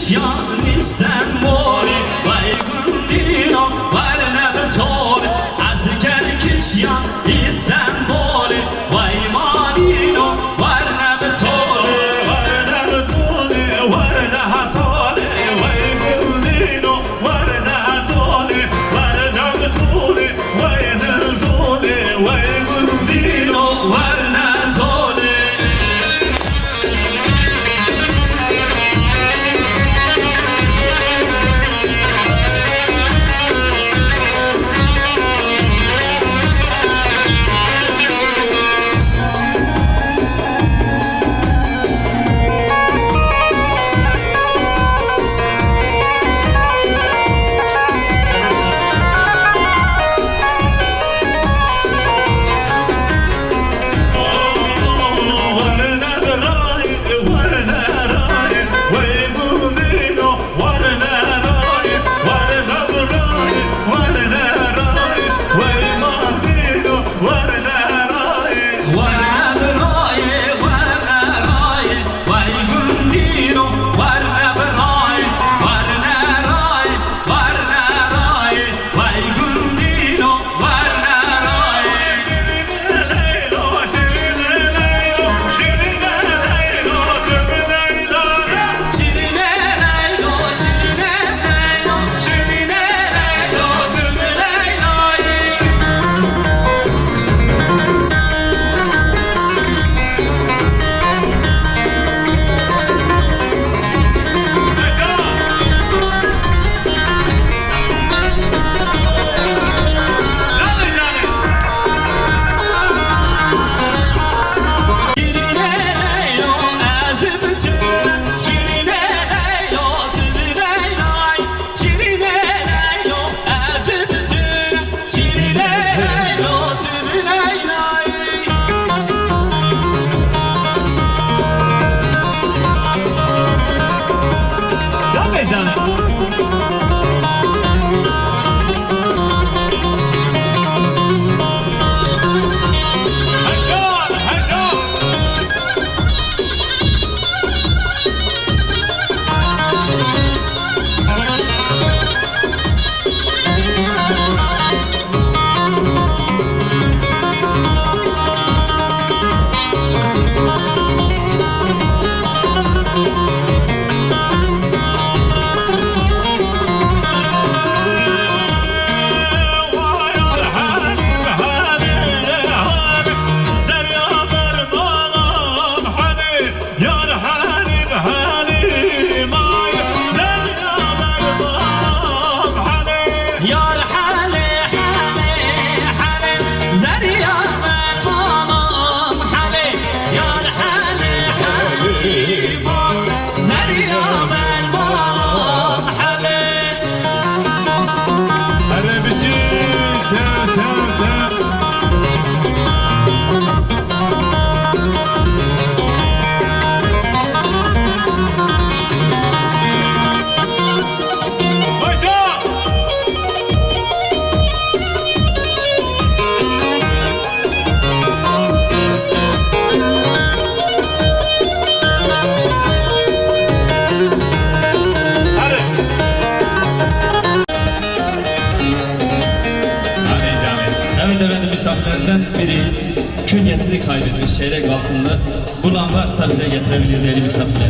kışyan İstanbul'u vay gundino var ne de çole asker kışyan İstanbul'u vay manino var ne de çole var ne de çole var ne de çole vay gundino var ne de çole var ne de çole vay ne de çole vay gundino var ne de çole. Misafirlerden biri künyesini kaybetmiş çeyrek altınlı. Bulan varsa bize getirebilir değerli misafirler.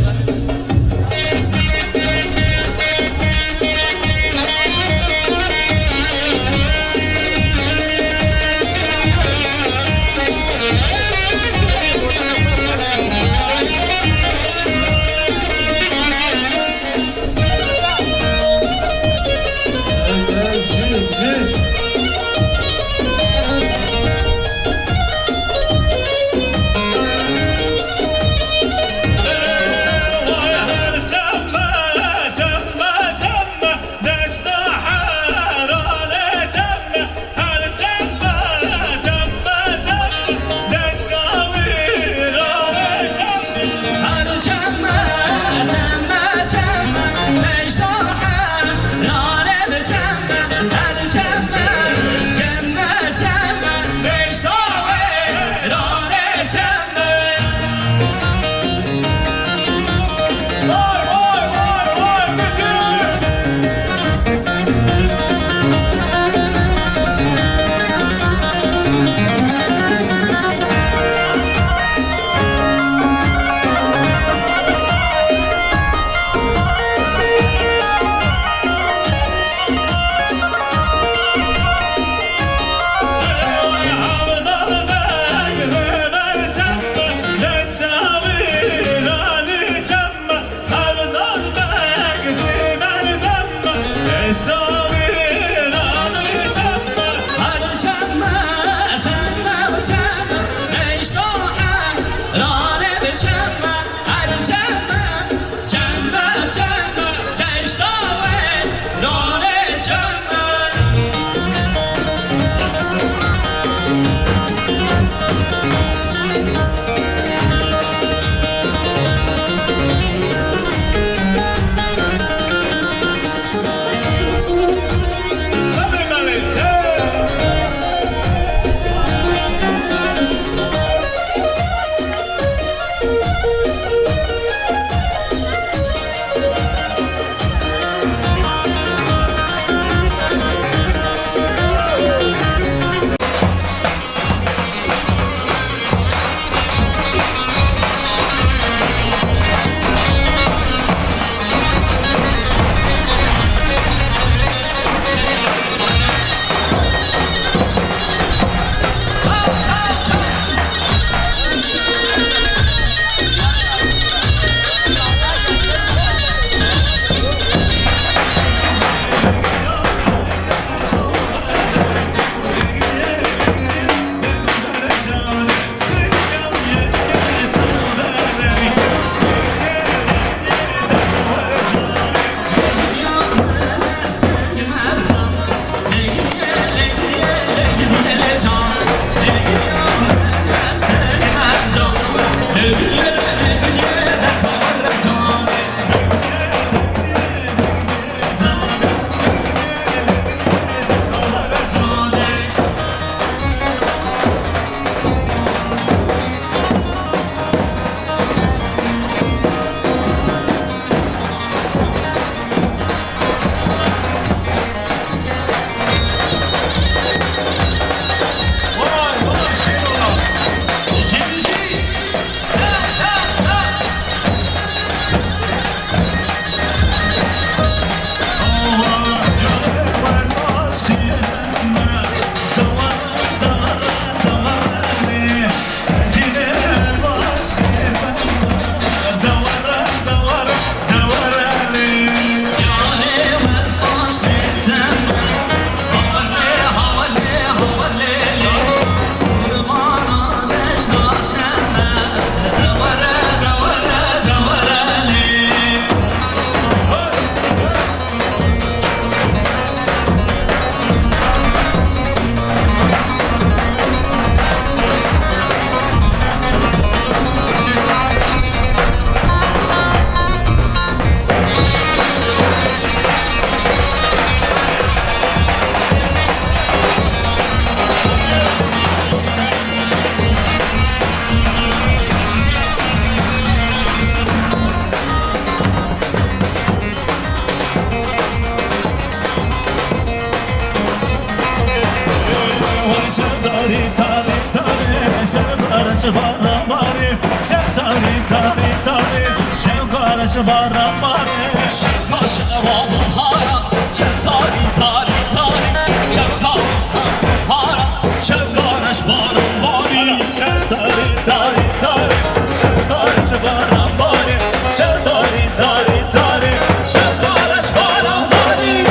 karşı barra bari Şeftali tari tari Şev karşı barra bari Şev kaşına bağlı hara Şeftali tari tari Şev kaşına hara Şev karış barın bari Şeftali tari tari Şev karşı barra bari Şeftali tari tari Şev karış barın bari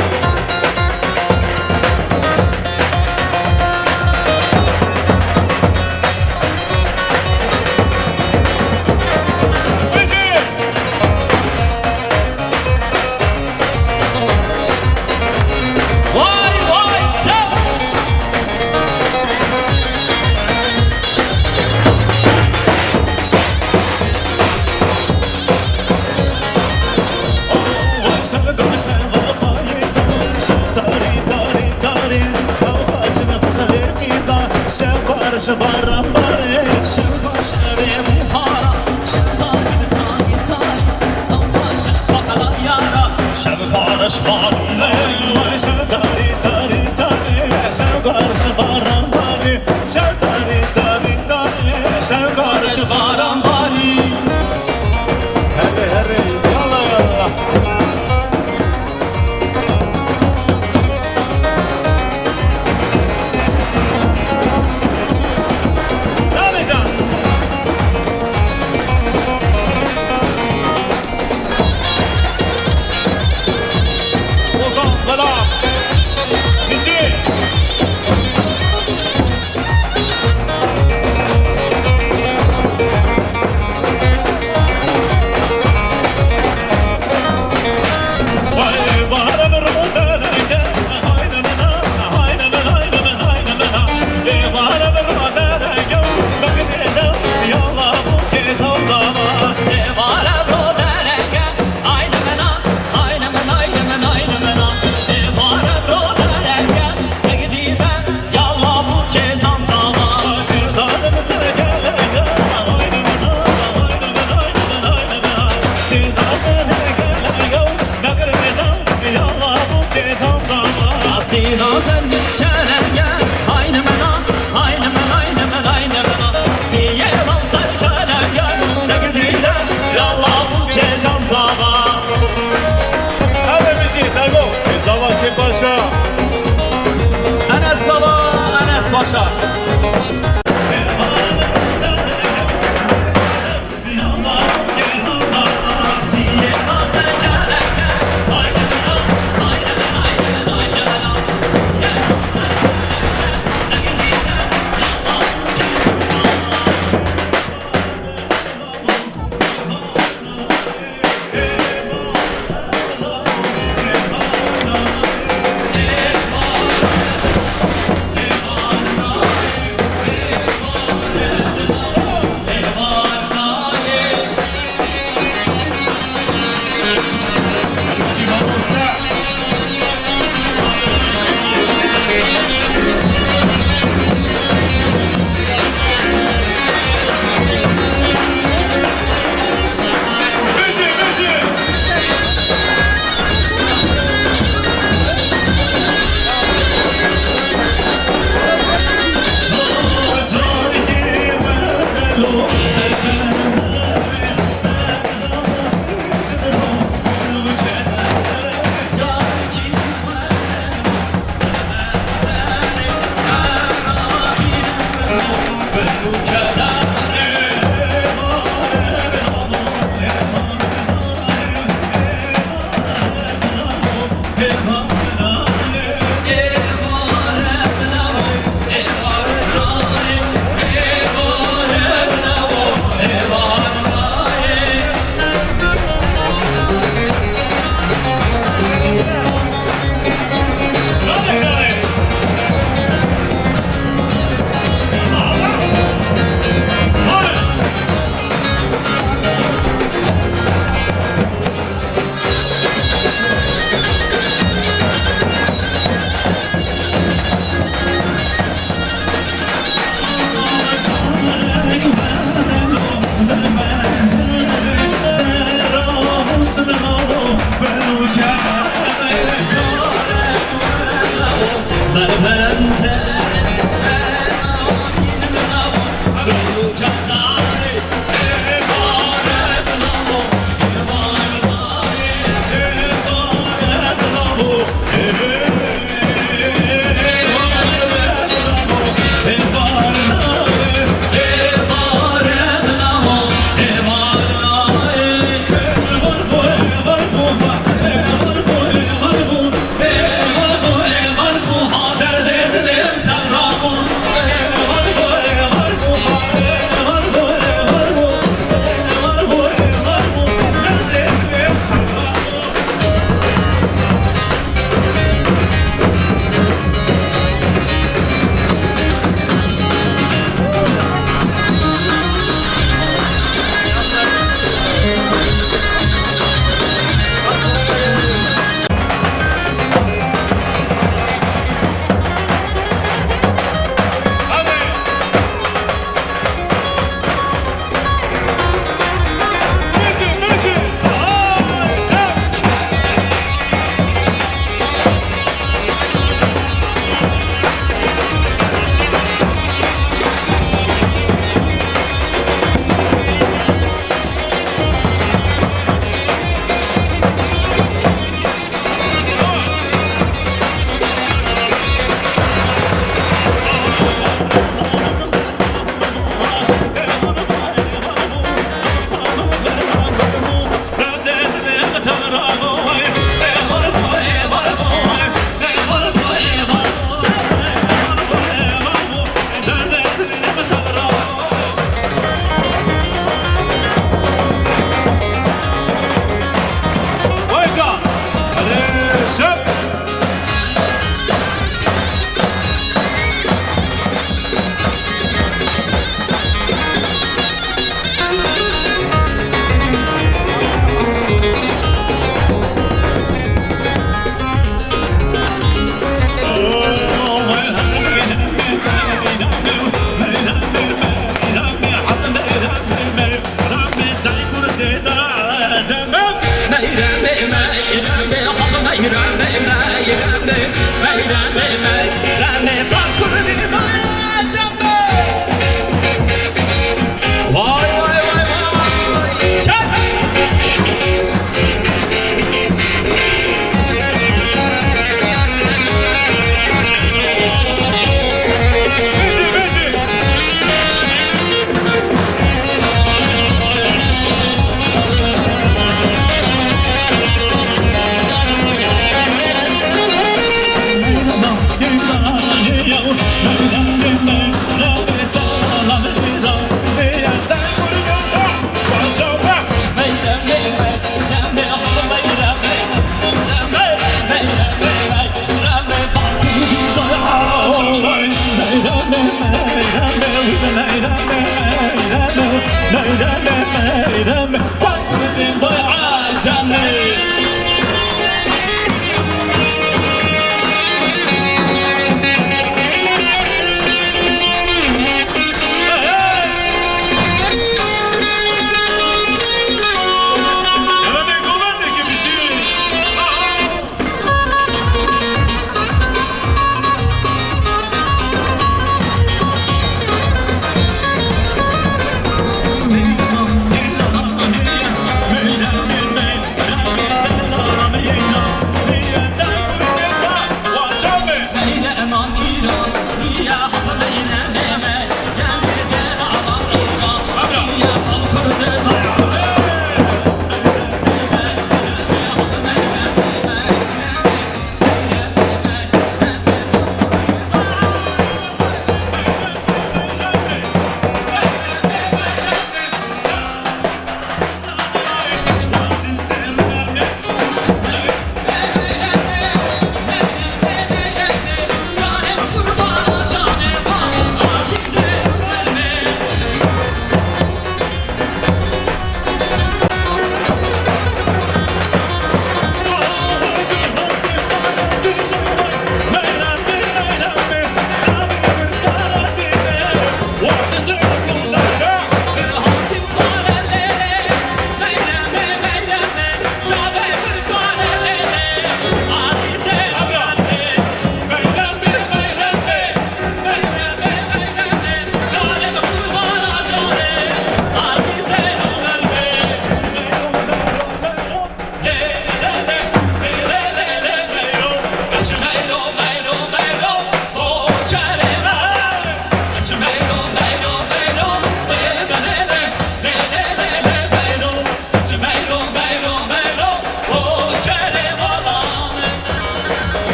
Vay vay çev Şev karşı barra bari Şeftali tari tari Şev karşı barra Şev karşı barra bari Şev kaşına ve muhara Şev tari tari tari Kavga şev bakala yara Şev karış barın bari Şeftali tari tari Şev karşı barra bari Şeftali tari tari Şev karşı Baran bari Hadi hadi yalla yalla Canıcan Ozan Vedat Nici Vay bana bir rodereke Hayna bana hayna bana hayna bana hayna bana Bana bir rodereke Bakın yalla bu kitaplara Devara rodereke Ayna mena Ayna mena Ayna mena Ayna mena Devara rodereke Ne gidiben Yalla bu kezan sana Sevdanım sergeleke Hayna bana hayna bana hayna bana hayna bana Sevdanım sergeleke Bakın yalla bu kitaplara Asino sen kerenge Ayna mena Ayna mena Ayna mena Ayna mena Siye lan sen kerenge Ne gidiben Yalla bu kezan sana Hadi bizi Dago Zaman kim başa Enes Sava Enes Paşa Siye lan sen kerenge Ayna mena Ayna mena Ayna mena Ayna mena Siye lan sen kerenge Ne gidiben Yalla bu kezan sana Bizi bizi Bence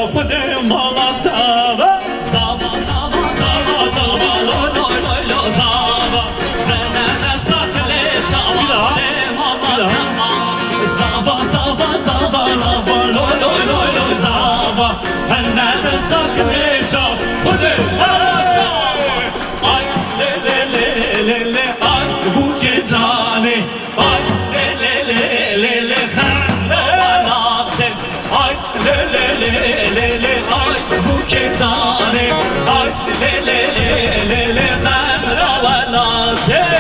pıdı malata Zava zava zava zava lo lo lo lo zava Sene de sakle çava Bir daha, bir daha. Zava zava zava zava lo lo lo lo zava Sene de sakle çava Hadi Ay le le le le le ay bu gecane Ay le le le le le Hadi Ay le le le le le ay bu gecane Ay le le le le le Ravanate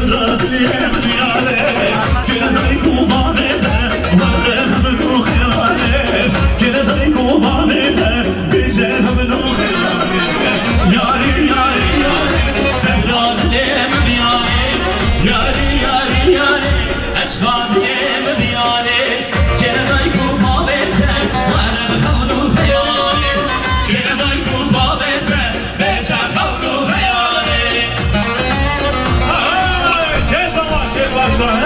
Sevra dilem yare Gene day kuman eder Vare hımın uhyare Gene day kuman eder Bize hımın uhyare Yari yari yari Sevra dilem yare Yare yare yare Aşka dilem yare Gene day kurba beter Vare havlu feyare Gene day kurba beter Beşe havlu feyare Gel zaman gel başla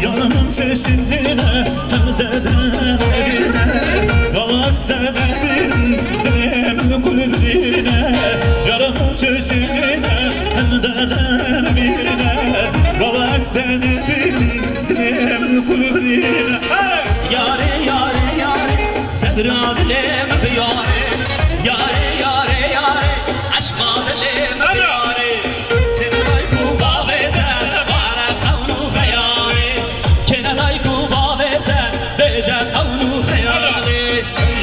Yanımın çeşidine hem de derine Yavaş sebebim dileğimin kulübüne Yanımın çeşidine hem de derine Yavaş sebebim dileğimin kulübüne Yare yare yare Sevra dilem yare Yare yare yare Aşka dilem yare Kene day kurba beter Vare havlu feyare Kene day kurba beter Beşe havlu feyare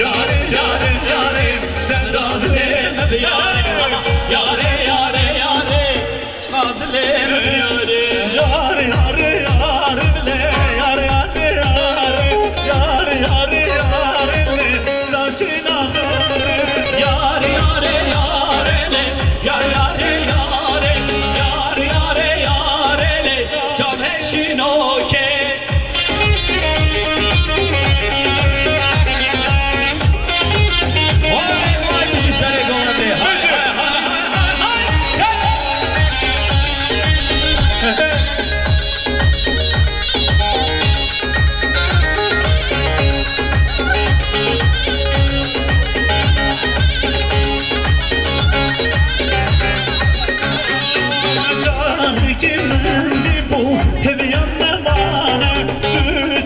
Yare yare yare Sevra dilem yare Yare yare yare Aşka dilem yare Yare yare yare le Yare yare yare Yare yare yare le Şaşina Yare yare yare le Yare yare yare Yare yare yare le Çaveşin oke Vay vay bir işlere gönderdi Hay hay hay hay hay hay Canı kimdi bu Hevi yandı bana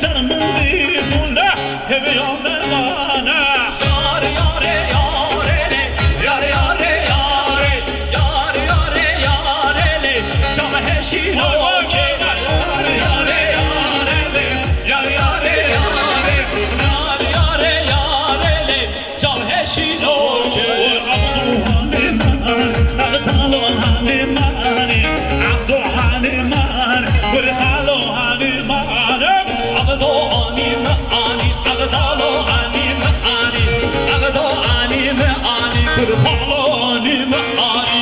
Canımın di bu ne Hevi yandı bana Yare yare yare le Yare yare yare Yare yare yare le Çaveşin oke Yare yare yare le Yare yare yare Yare yare yare le Çaveşin oke Agdo anim ani Agdalo anim ani Agdo anim ani Kırhalo anim ani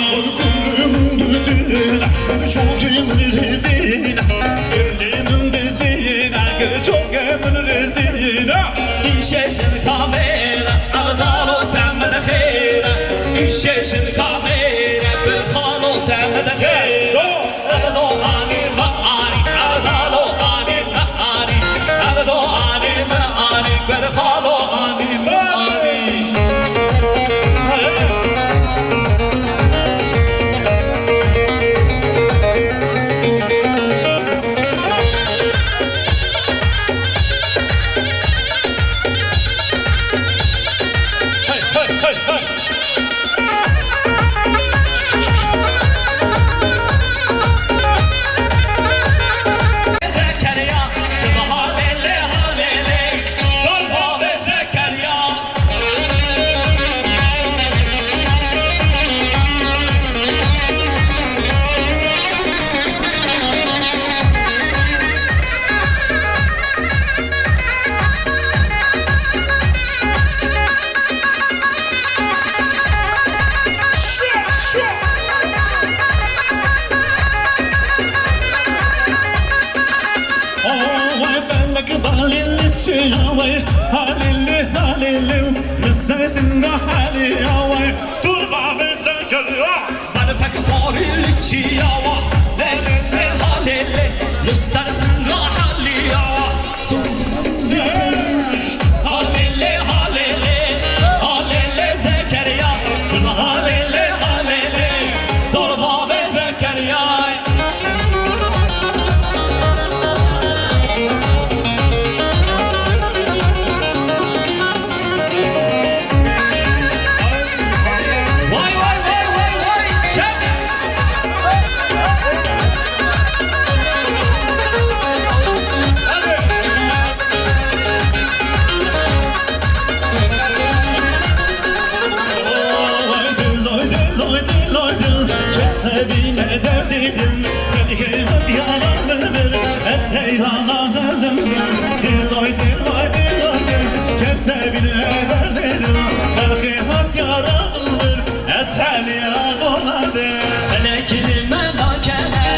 Çok emin rezine Gönlümün dizine Çok emin rezine İşeşin kamera Agdalo temel khera İşeşin kamera Kırhalo temel khera Agdo anim ani Agdalo anim ani Agdo anim ani Kırhalo anim ani Zekeriya Tıbha lele halele Dolma ve Zekeriya Bana pek boril çiyawa Lele halele Lustarsın rahali yawa Halele halele Halele Zekeriya Sıma halele halele Torba ve Zekeriya Vay vay vay vay vay Çek loy dil loy dil Keste bile derdidil Beni hadi yalanır Es heyranlarım Dil loy dil loy dil loy dil Keste bile derdidil Beni hadi yalanır Es heyranlarım Melekini melakene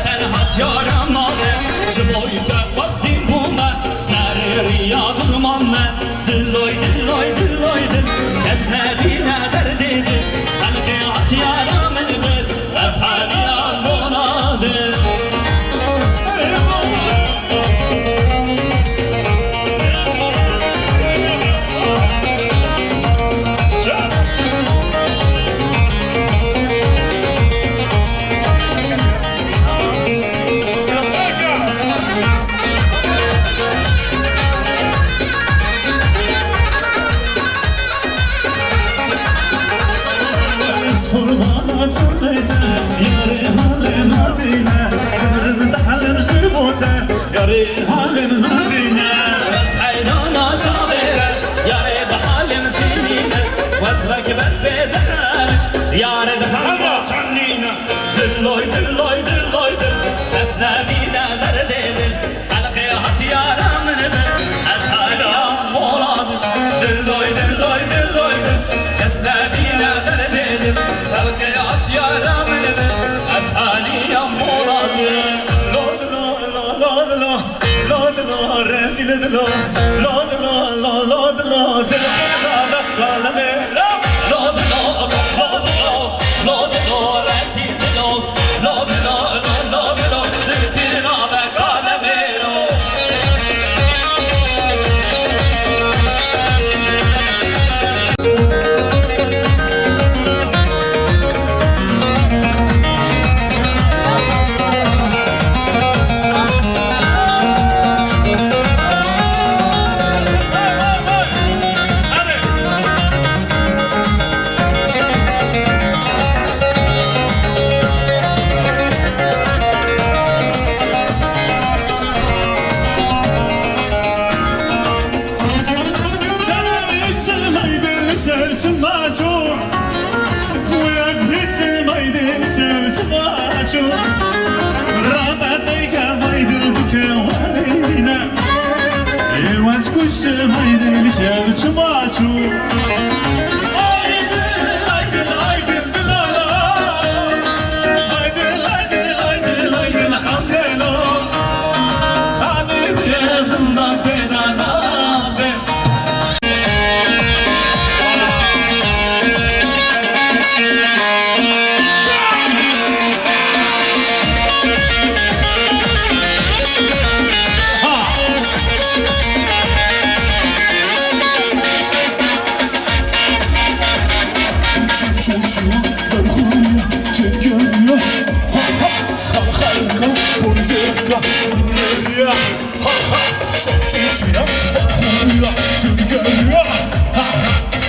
Ferhat yaramadı Şu boyda bastim buna Serir yadırman ben Dilloy dilloy dilloy dil Esnebine derdidi Ferhat yaramını Ezher yamunadır Kurbana cümlete Yarı halim habine Kıdrın da halim zübute Yarı halim habine Eshayrana şabeş Yare de halim çinine Vesvek benfeder Yare de halim çinine Dilloy dilloy dilloy dil Esnebine derdedir Halkı hat yaramını Ezhara moladır Dilloy dilloy dilloy dil Esnebine derdedir Halkı hat yaramını Ezhara moladır Lodla rezil edilo Lodla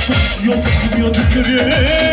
Çok yok, yok, yok,